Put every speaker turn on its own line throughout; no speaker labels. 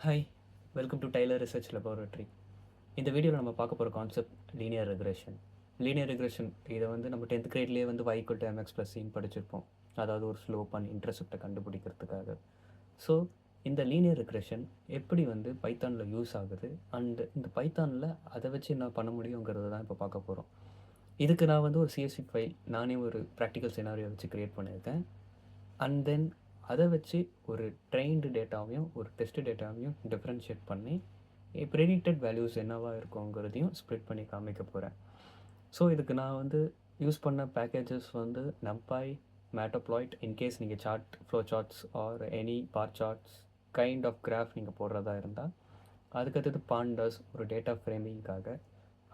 Hi, welcome to Tyler research laboratory. இந்த வீடியோவில் நம்ம பார்க்க போகிற concept linear regression. Linear regression இதை வந்து நம்ம 10th கிரேட்லேயே வந்து y = mx + c படிச்சிருப்போம். அதாவது ஒரு ஸ்லோப் அண்ட் இன்டர்செப்டை கண்டுபிடிக்கிறதுக்காக. ஸோ இந்த லீனியர் ரெக்ரெஷன் எப்படி வந்து பைத்தானில் யூஸ் ஆகுது அண்ட் இந்த பைத்தானில் அதை வச்சு என்ன பண்ண முடியுங்கிறது தான் இப்போ பார்க்க போகிறோம். இதுக்கு நான் வந்து ஒரு CSV ஃபைல் நானே ஒரு ப்ராக்டிக்கல் சினாரியோ வச்சு க்ரியேட் பண்ணியிருக்கேன். அண்ட் தென் அதை வச்சு ஒரு ட்ரெயின்டு டேட்டாவையும் ஒரு டெஸ்ட் டேட்டாவையும் டிஃப்ரென்ஷியேட் பண்ணி ப்ரெடிக்டட் வேல்யூஸ் என்னவா இருக்குங்கிறதையும் ஸ்ப்ளிட் பண்ணி காமிக்க போகிறேன். ஸோ இதுக்கு நான் வந்து யூஸ் பண்ண பேக்கேஜஸ் வந்து நம்பாய், மேட்டப்ளாய்ட். இன்கேஸ் நீங்கள் chart flow charts or any bar charts kind of graph நீங்கள் போடுறதா இருந்தால், அதுக்கடுத்தது பாண்டாஸ் ஒரு டேட்டா ஃப்ரேமிங்காக.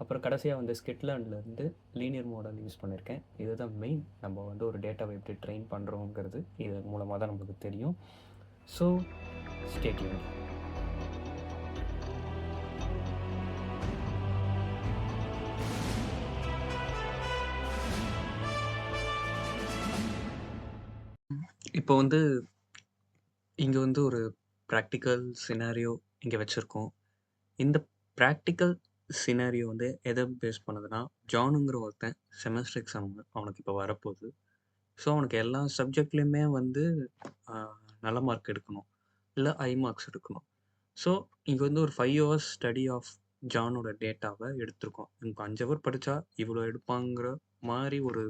அப்புறம் கடைசியாக வந்து ஸ்கிட்லேர்ன்லேருந்து லீனியர் மாடல் யூஸ் பண்ணியிருக்கேன். இதுதான் மெயின். நம்ம வந்து ஒரு டேட்டாவை எப்படி ட்ரெயின் பண்ணுறோங்கிறது இது மூலமாக தான் நம்மளுக்கு தெரியும். So stay tuned. இப்போ வந்து இங்கே வந்து ஒரு ப்ராக்டிக்கல் சினாரியோ இங்கே வச்சுருக்கோம். இந்த ப்ராக்டிக்கல் சினாரியோ வந்து எதை பேஸ் பண்ணுதுன்னா, ஜானுங்கிற ஒருத்தன் செமஸ்டர் எக்ஸாம் அவனுக்கு இப்போ வரப்போகுது. ஸோ அவனுக்கு எல்லா சப்ஜெக்ட்லேயுமே வந்து நல்ல மார்க் எடுக்கணும், இல்லை ஐ மார்க்ஸ் எடுக்கணும். ஸோ இங்கே வந்து ஒரு 5 ஹவர்ஸ் ஸ்டடி ஆஃப் ஜானோட டேட்டாவை எடுத்திருக்கோம். இப்போ 5 ஹவர் படித்தா இவ்வளோ எடுப்பாங்கிற மாதிரி ஒரு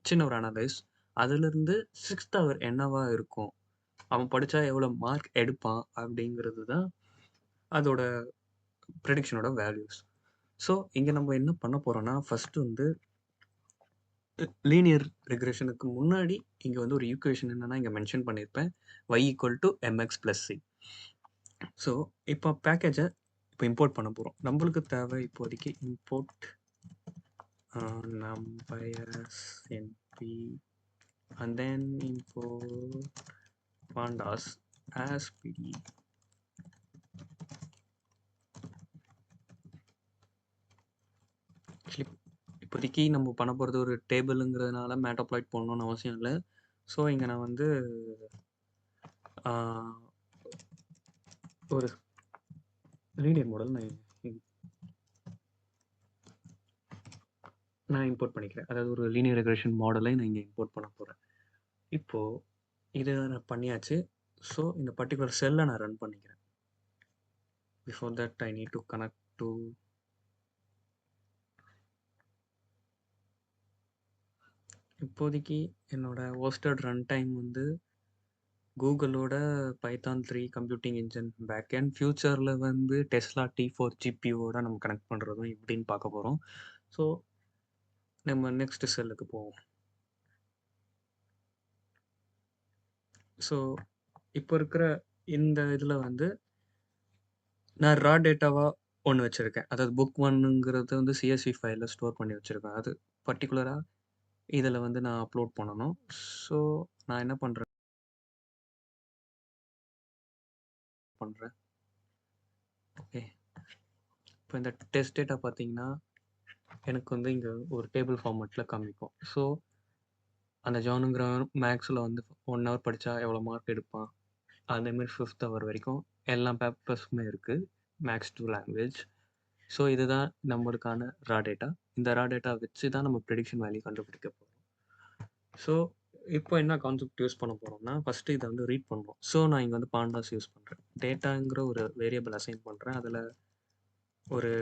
சின்ன ஒரு அனலைஸ். அதுலேருந்து 6th ஹவர் என்னவா இருக்கும், அவன் படித்தா எவ்வளோ மார்க் எடுப்பான் அப்படிங்கிறது தான் அதோட ப்ரெடிக்ஷனோட வேல்யூஸ். ஸோ இங்கே நம்ம என்ன பண்ண போகிறோன்னா, ஃபஸ்ட்டு வந்து லீனியர் ரெக்ரெஷனுக்கு முன்னாடி இங்கே வந்து ஒரு ஈக்குவேஷன் என்னென்னா இங்கே மென்ஷன் பண்ணியிருப்பேன், y = mx + c. ஸோ இப்போ பேக்கேஜை இப்போ இம்போர்ட் பண்ண போகிறோம். நம்மளுக்கு தேவை இப்போதைக்கு import numpy np and then import pandas as pd. இப்போதைக்கு நம்ம பண்ண போகிறது ஒரு டேபிளுங்கிறதுனால மேட்டப்ளாய்ட் போடணும்னு அவசியம் இல்லை. ஸோ இங்கே நான் வந்து ஒரு லீனியர் மாடல் நான் இம்போர்ட் பண்ணிக்கிறேன். அதாவது ஒரு லீனியர் ரெக்ரெஷன் மாடலை நான் இங்கே இம்போர்ட் பண்ண போகிறேன். இப்போது இதை நான் பண்ணியாச்சு. ஸோ இந்த பர்டிகுலர் செல்லை நான் ரன் பண்ணிக்கிறேன். Before that I need to connect to இப்போதைக்கு என்னோட ஹோஸ்டட் ரன் டைம் வந்து கூகுளோட பைத்தான் 3 கம்ப்யூட்டிங் இன்ஜின் பேக்எண்ட். ஃப்யூச்சரில் வந்து டெஸ்லா T4 GPUவோட நம்ம கனெக்ட் பண்ணுறதும் எப்படின்னு பார்க்க போகிறோம். ஸோ நம்ம நெக்ஸ்ட் செல்லுக்கு போவோம். ஸோ இப்போ இருக்கிற இந்த இதில் வந்து நான் ரா டேட்டாவாக ஒன்று வச்சுருக்கேன். அதாவது புக் 1ங்கிறது வந்து CSV ஃபைலில் ஸ்டோர் பண்ணி வச்சுருக்கேன். அது பர்டிகுலராக இதில் வந்து நான் அப்லோட் பண்ணணும். ஸோ நான் என்ன பண்ணுறேன் ஓகே. இப்போ இந்த டெஸ்ட் டேட்டா பார்த்தீங்கன்னா எனக்கு வந்து இங்கே ஒரு டேபிள் ஃபார்மேட்டில் காமிக்கும். ஸோ அந்த ஜானுங்கிற மேக்ஸில் வந்து 1 ஹவர் படித்தா எவ்வளோ மார்க் எடுப்பான், அதேமாரி 5th ஹவர் வரைக்கும் எல்லா பேப்பர்ஸுமே இருக்குது, மேக்ஸ் 2 லாங்குவேஜ். ஸோ இதுதான் நம்மளுக்கான ரா டேட்டா. இந்த ரா டேட்டா வச்சு தான் நம்ம ப்ரெடிக்ஷன் வேல்யூ கண்டுபிடிக்க போகிறோம். ஸோ இப்போ என்ன கான்செப்ட் யூஸ் பண்ண போகிறோம்னா, ஃபஸ்ட்டு இதை வந்து ரீட் பண்ணுறோம். ஸோ நான் இங்கே வந்து பாண்டாஸ் யூஸ் பண்ணுறேன். டேட்டாங்கிற ஒரு வேரியபிள் அசைன் பண்ணுறேன். அதில் ஒரு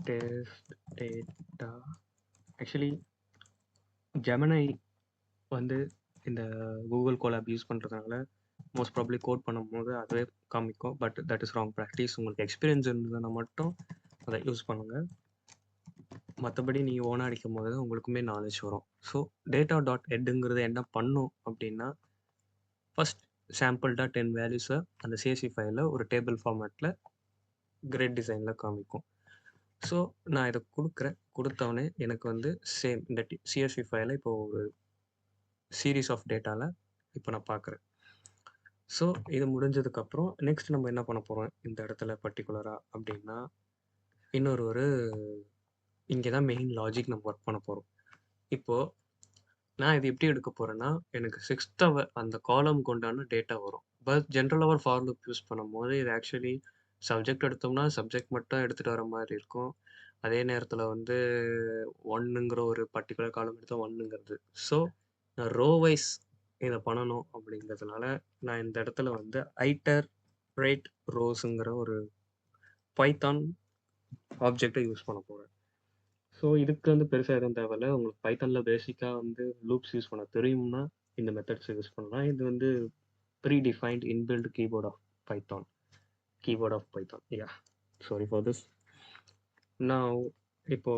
டெஸ்ட் டேட்டா. ஆக்சுவலி ஜெமினை வந்து இந்த கூகுள் கோலாப் யூஸ் பண்ணுறதுனால மோஸ்ட் ப்ராப்ளி கோட் பண்ணும்போது அதுவே காமிக்கும். But that is wrong practice. உங்களுக்கு எக்ஸ்பீரியன்ஸ் இருந்ததுன்னா மட்டும் அதை யூஸ் பண்ணுங்கள். மற்றபடி நீங்கள் ஓனாக அடிக்கும் போது உங்களுக்குமே நாலேஜ் வரும். ஸோ டேட்டா டாட் ஹெட்டுங்கிறது என்ன பண்ணும் அப்படின்னா, ஃபஸ்ட் சாம்பிள்.10 வேல்யூஸை அந்த CSV ஃபைலில் ஒரு டேபிள் ஃபார்மேட்டில் கிரேட் டிசைனில் காமிக்கும். ஸோ நான் இதை கொடுத்தவொடனே எனக்கு வந்து சேம் இந்த CSV ஃபைலை இப்போ ஒரு சீரீஸ் ஆஃப் டேட்டாவில் இப்போ நான் பார்க்குறேன். ஸோ இது முடிஞ்சதுக்கப்புறம் நெக்ஸ்ட் நம்ம என்ன பண்ண போகிறோம் இந்த இடத்துல பர்டிகுலராக அப்படின்னா, இன்னொரு இங்கே தான் மெயின் லாஜிக் நம்ம ஒர்க் பண்ண போகிறோம். இப்போது
நான் இது எப்படி எடுக்க போறேன்னா, எனக்கு 6த் ஹவர் அந்த காலம்க்கு உண்டான டேட்டா வரும். But general hour for loop use பண்ணும்போது, இது ஆக்சுவலி சப்ஜெக்ட் எடுத்தோம்னா, சப்ஜெக்ட் மட்டும் எடுத்துட்டு வர மாரி இருக்கும். அதே நேரத்தில வந்து 1ங்கிற ஒரு பர்ட்டிகுலர் காலம் எடுத்தா 1ங்கிறது. ஸோ, நான் ரோ வைஸ் இத பண்ணணும் அப்படிங்கிறதுனால, நான் இந்த இடத்துல வந்து ஐட்டரேட் ரோஸ்ங்கிற ஒரு பைத்தான் ஆப்ஜெக்ட்ட யூஸ் பண்ண போறேன். ஸோ, இதுக்கு வந்து பெருசா எதுவும் தேவையில்ல. உங்களுக்கு பைத்தான்ல பேசிக்கா வந்து லூப்ஸ் யூஸ் பண்ண தெரியும்னா, இந்த மெத்தட்ஸ யூஸ் பண்ணலாம். இது வந்து pre defined inbuilt keyboard of Python. Keyboard of Python. Yeah! Sorry for this. Now இப்போ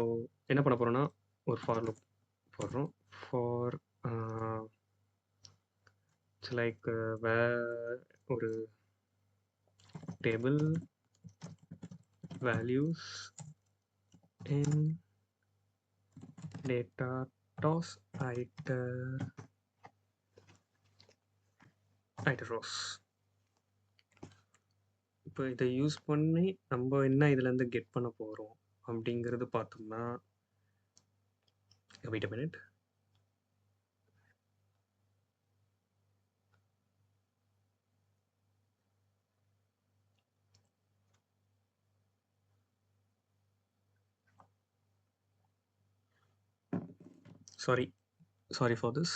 என்ன பண்ண போறோம்னா, ஒரு ஃபார் லூப் போடுறோம். For a it's like where ஒரு table values in data dot iter rows. இப்போ இதை யூஸ் பண்ணி நம்ம என்ன இதுலேருந்து கெட் பண்ண போகிறோம் அப்படிங்கிறது பார்த்தோம்னா, wait a minute. Sorry for this.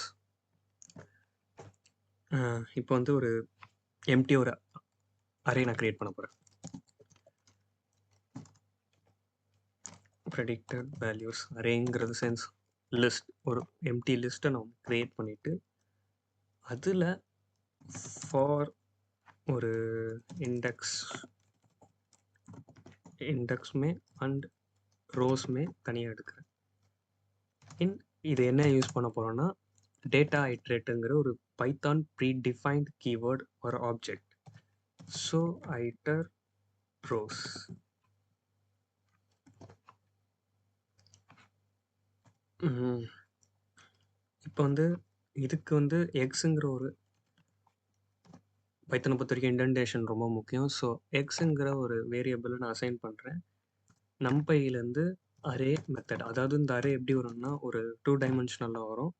இப்போ வந்து ஒரு எம்டி ஒரு அரே நான் கிரியேட் பண்ண போகிறேன். ப்ரெடிக்டட் வேல்யூஸ் அரேங்கிறது சென்ஸ் லிஸ்ட், ஒரு எம்டி லிஸ்ட்டை நான் கிரியேட் பண்ணிவிட்டு அதில் ஃபார் ஒரு இண்டெக்ஸ் மே அண்ட் ரோஸ் மே தனியாக எடுக்கிறேன். இது என்ன யூஸ் பண்ண போகிறோன்னா, டேட்டா ஐட்ரேட்டுங்கிற ஒரு பைத்தான் ப்ரீ டிஃபைன்ட் கீவேர்ட் ஒரு ஆப்ஜெக்ட். So iter rows. இப்போ வந்து இதுக்கு வந்து எக்ஸுங்கிற ஒரு பைத்தனை பொறுத்த வரைக்கும் இண்டென்டேஷன் ரொம்ப முக்கியம். ஸோ எக்ஸுங்கிற ஒரு வேரியபிளை நான் அசைன் பண்ணுறேன். நம்பையிலேருந்து அரே மெத்தட், அதாவது இந்த அரே எப்படி வரும்னா ஒரு 2 டைமென்ஷனலில் வரும்.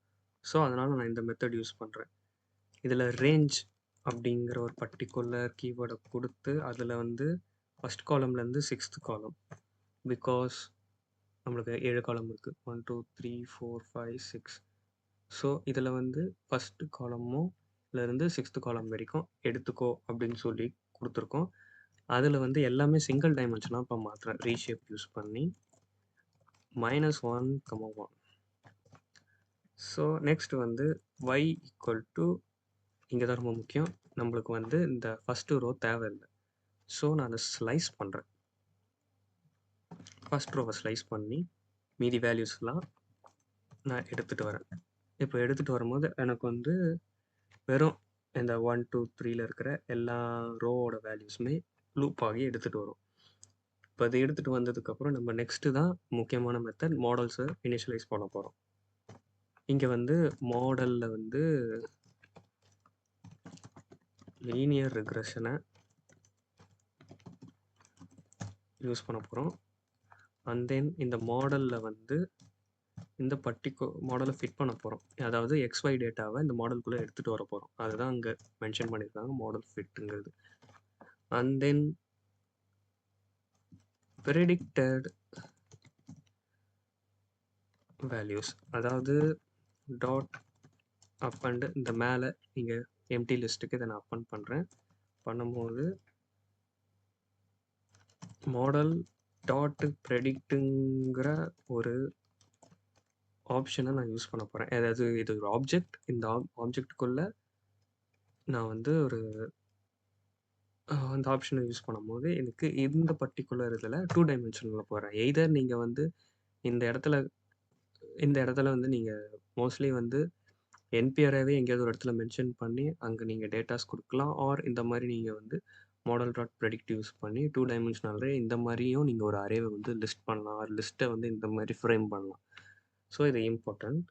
ஸோ அதனால் நான் இந்த மெத்தட் யூஸ் பண்ணுறேன். இதில் ரேஞ்ச் அப்படிங்கிற ஒரு பர்டிகுலர் கீவேர்டை கொடுத்து அதில் வந்து ஃபஸ்ட் காலம்லேருந்து 6th காலம், பிகாஸ் நம்மளுக்கு 7 காலம் இருக்குது. 1 2 3 4 5 6. ஸோ இதில் வந்து ஃபஸ்ட்டு காலமும் இருந்து 6th காலம் வரைக்கும் எடுத்துக்கோ அப்படின்னு சொல்லி கொடுத்துருக்கோம். அதில் வந்து எல்லாமே சிங்கிள் டைமென்ஷனாக இப்போ மாற்றுறேன் ரீஷேப் யூஸ் பண்ணி -1, 1. ஸோ நெக்ஸ்ட் வந்து y ஈக்குவல் டு, இங்கே தான் ரொம்ப முக்கியம், நம்மளுக்கு வந்து இந்த ஃபஸ்ட்டு ரோ தேவையில்லை. ஸோ நான் அதை ஸ்லைஸ் பண்ணுறேன். ஃபஸ்ட் ரோவை ஸ்லைஸ் பண்ணி மீதி வேல்யூஸ்லாம் நான் எடுத்துகிட்டு வரேன். இப்போ எடுத்துகிட்டு வரும்போது எனக்கு வந்து வெறும் இந்த 1 2 3ல இருக்கிற எல்லா ரோவோட வேல்யூஸுமே லூப் ஆகி எடுத்துகிட்டு வரும். இப்போ அதை எடுத்துகிட்டு வந்ததுக்கப்புறம் நம்ம நெக்ஸ்ட்டு தான் முக்கியமான மெத்தட் மாடல்ஸை இனிஷியலைஸ் பண்ண போகிறோம். இங்கே வந்து மாடலில் வந்து லீனியர் ரெக்ரெஷனை யூஸ் பண்ண போகிறோம். அண்ட் தென் இந்த மாடலில் வந்து இந்த மாடலை ஃபிட் பண்ண போகிறோம். அதாவது XY டேட்டாவை இந்த மாடலுக்குள்ளே எடுத்துகிட்டு வர போகிறோம். அதுதான் அங்கே மென்ஷன் பண்ணியிருக்காங்க, மாடல் ஃபிட்டுங்கிறது. அண்ட் தென் ப்ரெடிக்டட் வேல்யூஸ், அதாவது டாட் அப் அண்டு இந்த மேலே இங்கே எம்டி லிஸ்ட்டுக்கு இதை நான் அப்பன் பண்ணுறேன். பண்ணும்போது மாடல் டாட் ப்ரெடிக்ட்டுங்கிற ஒரு ஆப்ஷனை நான் யூஸ் பண்ண போகிறேன். அதாவது இது ஒரு ஆப்ஜெக்ட், இந்த ஆப்ஜெக்டுக்குள்ளே நான் வந்து ஒரு அந்த ஆப்ஷனை யூஸ் பண்ணும்போது எனக்கு இந்த பர்டிகுலர் இதில் 2 டைமென்ஷனில் போகிறேன். எய்தர் நீங்கள் வந்து இந்த இடத்துல வந்து நீங்கள் மோஸ்ட்லி வந்து என்பிஆராகவே எங்கேயாவது ஒரு இடத்துல மென்ஷன் பண்ணி அங்கே நீங்கள் டேட்டாஸ் கொடுக்கலாம். ஆர் இந்த மாதிரி நீங்கள் வந்து மாடல் டாட் ப்ரெடிக்ட் யூஸ் பண்ணி 2 டைமென்ஷனலே இந்த மாதிரியும் நீங்கள் ஒரு அரேவை வந்து லிஸ்ட் பண்ணலாம். ஒரு லிஸ்ட்டை வந்து இந்த மாதிரி ஃப்ரேம் பண்ணலாம். ஸோ இது இம்பார்ட்டன்ட்.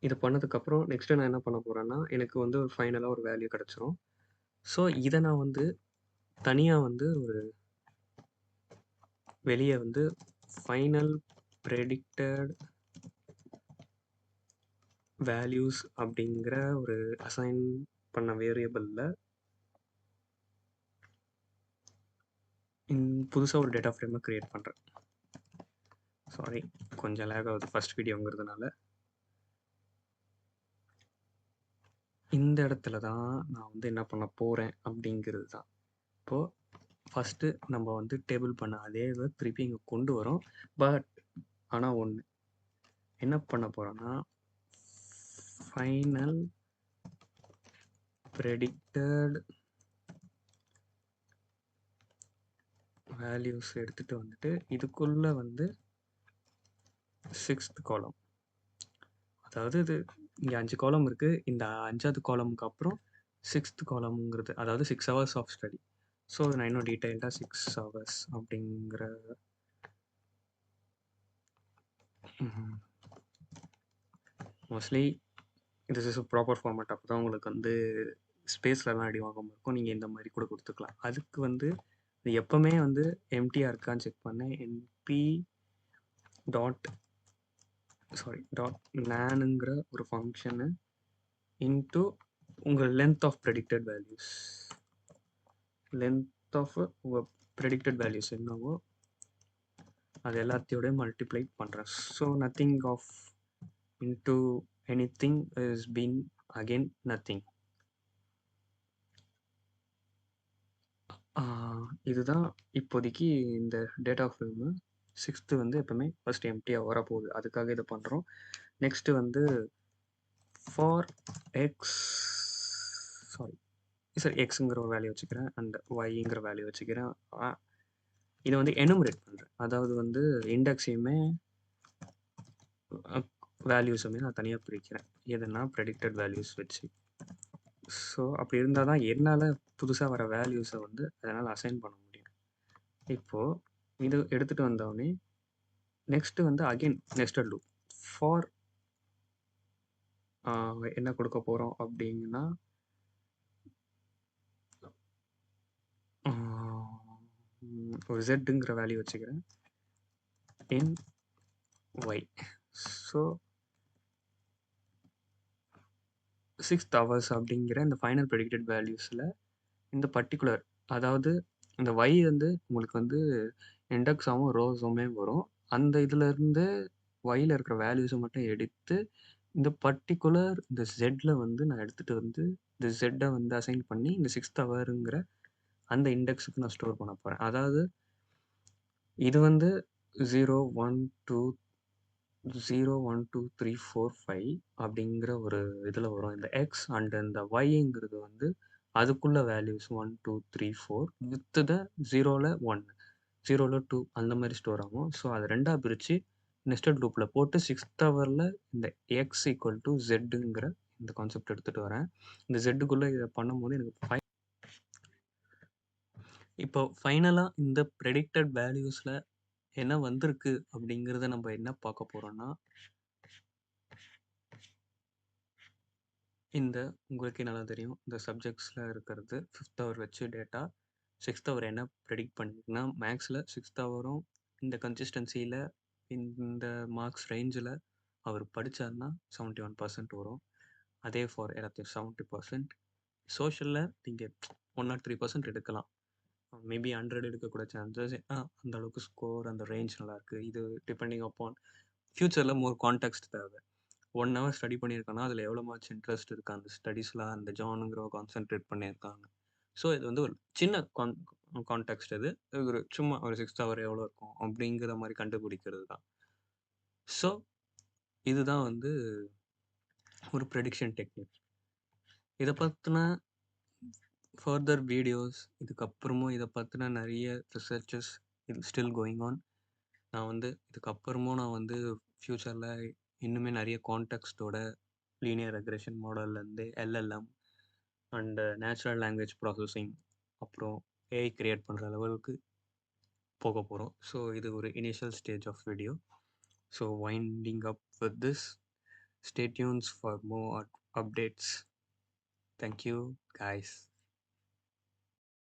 இது பண்ணதுக்கப்புறம் நெக்ஸ்ட்டு நான் என்ன பண்ண போகிறேன்னா, எனக்கு வந்து ஒரு ஃபைனலாக ஒரு வேல்யூ கிடச்சிரும். ஸோ இதை நான் வந்து தனியாக வந்து ஒரு வெளியே வந்து ஃபைனல் ப்ரெடிக்டட் வேல்யூஸ் அப்படிங்கிற ஒரு அசைன் பண்ண வேரியபிளில் புதுசாக ஒரு டேட்டா ஃப்ரேமை க்ரியேட் பண்ணுறேன். சாரி, கொஞ்சம் லேக் ஆகுது ஃபஸ்ட் வீடியோங்கிறதுனால. இந்த இடத்துல தான் நான் வந்து என்ன பண்ண போகிறேன் அப்படிங்கிறது தான். இப்போது ஃபஸ்ட்டு நம்ம வந்து டேபிள் பண்ண அதே இதை திருப்பி இங்கே கொண்டு வரோம். பட் ஆனால் ஒன்று என்ன பண்ண போகிறோன்னா, ஃபைனல் ப்ரெடிக்டட் வேல்யூஸ் எடுத்துகிட்டு வந்துட்டு இதுக்குள்ளே வந்து 6th காலம், அதாவது இது இங்கே 5 காலம் இருக்குது. இந்த 5வது காலமுக்கு அப்புறம் 6th காலம்ங்கிறது, அதாவது 6 hours ஆஃப் ஸ்டடி. ஸோ நான் இன்னும் டீட்டெயில்டாக 6 hours அப்படிங்கிற mostly this is proper format. அப்போ தான் உங்களுக்கு வந்து ஸ்பேஸ்லலாம் அடி வாங்காமல் இருக்கும். நீங்கள் இந்த மாதிரி கூட கொடுத்துக்கலாம். அதுக்கு வந்து இது எப்போவுமே வந்து எம்டியாக இருக்கான்னு செக் பண்ணேன். என்பி டாட் நானுங்கிற ஒரு ஃபங்க்ஷனு இன்ட்டு உங்கள் length of predicted values. Length of உங்கள் ப்ரெடிக்டட் வேல்யூஸ் என்னவோ அது எல்லாத்தையோடய மல்டிப்ளை பண்ணுறேன். So nothing of into anything is been again nothing. இதுதான் இப்போதைக்கு இந்த டேட்டா ஃப்ரேமு 6th வந்து எப்பவுமே ஃபர்ஸ்ட் எம்டியாக வரப்போகுது. அதுக்காக இதை பண்ணுறோம். நெக்ஸ்ட்டு வந்து ஃபார் எக்ஸ் எக்ஸுங்கிற ஒரு வேல்யூ வச்சுக்கிறேன் அண்ட் ஒய்ங்கிற வேல்யூ வச்சுக்கிறேன். இதை வந்து எனுமரேட் பண்ணுறேன். அதாவது வந்து இண்டெக்ஸையுமே வேல்யூஸுமே நான் தனியாக பிரிக்கிறேன். எதுனா ப்ரெடிக்டட் வேல்யூஸ் வச்சு. ஸோ அப்படி இருந்தால் தான் என்னால் புதுசாக வர வேல்யூஸை வந்து அதனால் அசைன் பண்ண முடியும். இப்போது இது எடுத்துகிட்டு வந்தோடனே நெக்ஸ்ட்டு வந்து அகெயின் நெஸ்டட் லூப் ஃபார் என்ன கொடுக்க போகிறோம் அப்படின்னா ஒரு ஜெட்டுங்கிற வேல்யூ வச்சுக்கிறேன் இன் ஒய். ஸோ 6th hours அப்படிங்கிற இந்த ஃபைனல் ப்ரெடிக்டட் வேல்யூஸில் இந்த பர்டிகுலர், அதாவது இந்த ஒய் வந்து உங்களுக்கு வந்து இண்டெக்ஸாகவும் ரோஸுமே வரும். அந்த இதுலேருந்து ஒயில் இருக்கிற வேல்யூஸை மட்டும் எடுத்து இந்த பர்டிகுலர் இந்த ஜெட்டில் வந்து நான் எடுத்துகிட்டு வந்து இந்த ஜெட்டை வந்து அசைன் பண்ணி இந்த 6th hourங்கிற அந்த இண்டெக்ஸுக்கு நான் ஸ்டோர் பண்ண போகிறேன். அதாவது இது வந்து 0 1 2 0 1 2 3 4 5 அப்படிங்கிற ஒரு இதில் வரும் இந்த எக்ஸ். அண்ட் இந்த ஒய்ங்கிறது வந்து அதுக்குள்ள வேல்யூஸ் 1 2 3 4 வித் த 0ல் 1 0ல் 2 அந்த மாதிரி ஸ்டோர் ஆகும். ஸோ அதை ரெண்டாக பிரித்து நெஸ்டட் லூப்பில் போட்டு 6th hourல் இந்த எக்ஸ் ஈக்குவல் டு ஜெட்டுங்கிற இந்த கான்செப்ட் எடுத்துகிட்டு வரேன். இந்த ஜெட்டுக்குள்ளே இதை பண்ணும்போது எனக்கு இப்போ ஃபைனலாக இந்த ப்ரெடிக்டட் வேல்யூஸில் என்ன வந்திருக்கு அப்படிங்கிறத நம்ம என்ன பார்க்க போகிறோன்னா, இந்த உங்களுக்கே நல்லா தெரியும் இந்த சப்ஜெக்ட்ஸில் இருக்கிறது 5th hour வச்சு டேட்டா. 6th hour என்ன ப்ரெடிக்ட் பண்ணியிருக்குன்னா மேக்ஸில் 6th hourம் இந்த கன்சிஸ்டன்சியில் இந்த மார்க்ஸ் ரேஞ்சில் அவர் படித்தாருன்னா 71% வரும். அதே ஃபார் எல்லாத்தையும் 70%. சோஷியலில் நீங்கள் 1 or 3% எடுக்கலாம். மேபி 100 எடுக்கக்கூட சான்சஸ். அந்த அளவுக்கு ஸ்கோர் அந்த ரேஞ்ச் நல்லாயிருக்கு. இது டிபெண்டிங் அப்பான் ஃப்யூச்சரில் மோர் கான்டெக்ஸ்ட் தேவை. 1 hour ஸ்டடி பண்ணியிருக்காங்கன்னா அதில் எவ்வளோ மச் இன்ட்ரெஸ்ட் இருக்குது அந்த ஸ்டடீஸில் அந்த ஜானுங்கிற கான்சென்ட்ரேட் பண்ணியிருக்காங்க. ஸோ இது வந்து ஒரு சின்ன கான்டெக்ஸ்ட். இது ஒரு சும்மா ஒரு 6th hour எவ்வளோ இருக்கும் அப்படிங்கிற மாதிரி கண்டுபிடிக்கிறது தான். ஸோ இதுதான் வந்து ஒரு ப்ரெடிக்ஷன் டெக்னிக். இதை பற்றின ஃபர்தர் வீடியோஸ் இதுக்கப்புறமும் இதை பற்றின நிறைய ரிசர்ச்சஸ் இது ஸ்டில் கோயிங் ஆன். நான் வந்து இதுக்கப்புறமும் நான் வந்து ஃப்யூச்சரில் இன்னுமே நிறைய கான்டெக்ஸ்டோட லீனியர் ரெக்ரெஷன் மாடல்லேருந்து LLM and natural language processing அப்புறம் ஏஐ க்ரியேட் பண்ணுற லெவலுக்கு போக போகிறோம். ஸோ இது ஒரு initial stage of video. So winding up with this, stay tunes for more updates. Thank you guys.